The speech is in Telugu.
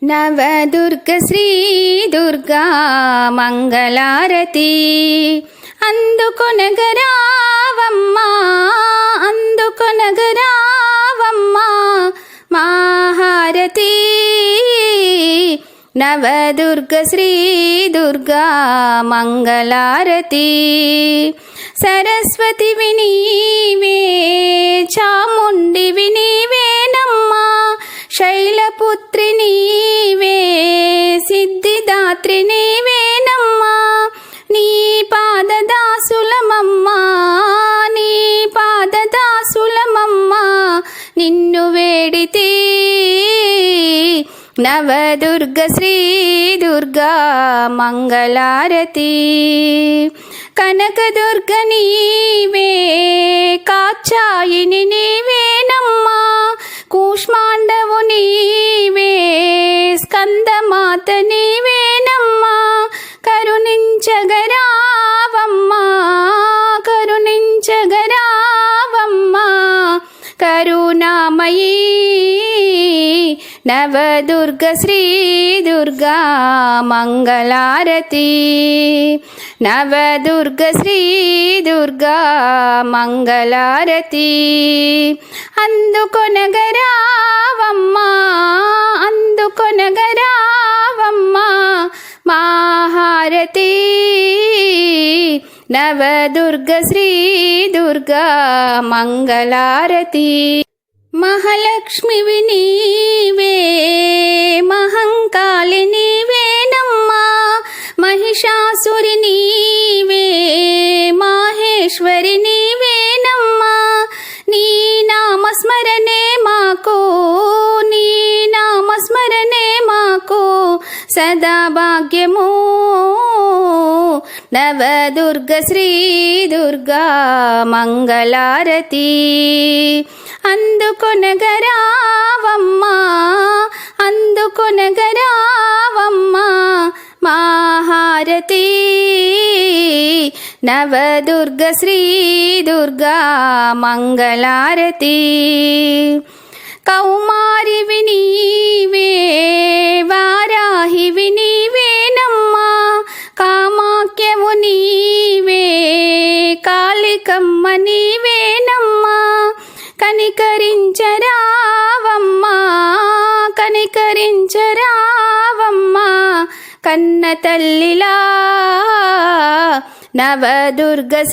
నవదుర్గ శ్రీ దుర్గా మంగళారతి అందుకొనగరావమ్మా అందుకొనగరావమ్మా మహారతి నవదుర్గ శ్రీ దుర్గా మంగళారతి సరస్వతి వినీవే చాముండి వినీవేనమ్మా శైలపుత్రి నీవే సిద్ధిదాత్రి నీవేనమ్మా నీ పాదదాసులమమ్మా నీ పాదదాసులమమ్మా నిన్ను వేడితే నవదుర్గ శ్రీ దుర్గా మంగళారతి కనకదుర్గ నీవే కాచాయిని నీవేనమ్మా కూష్మాండవు నీవే స్కందమాత నీవేనమ్మా కరుణించగరావమ్మా కరుణించగరావమ్మా కరుణామయీ నవదుర్గ శ్రీ దుర్గా మంగళారతి నవదుర్గ శ్రీ దుర్గా మంగళారతి అందుకొనగరావమ్మా అందుకొనగరావమ్మా మహారతి నవదుర్గ శ్రీ దుర్గా మంగళారతి మహాలక్ష్మివి నీవే మహంకాళి నీవేనమ్మా మహిషాసురి నీవే మాహేశ్వరి నీవేనమ్మా నీ నామస్మరణే మాకు నీ నామస్మరణే మాకు సదా భాగ్యము నవదుర్గ శ్రీ దుర్గా మంగళారతి అందుకొనగరావమ్మా అందుకొనగరావమ్మా మహారతి నవదుర్గ శ్రీ దుర్గా మంగళారతి కౌమారివి నీవే వారాహివి నీవేనమ్మా కామాఖ్యవు నీవే కాళికమ్మ నీవేనమ్మా కనికరించరావమ్మా కనికరించరావమ్మా కన్న తల్లిలా నవదుర్గ శ్రీ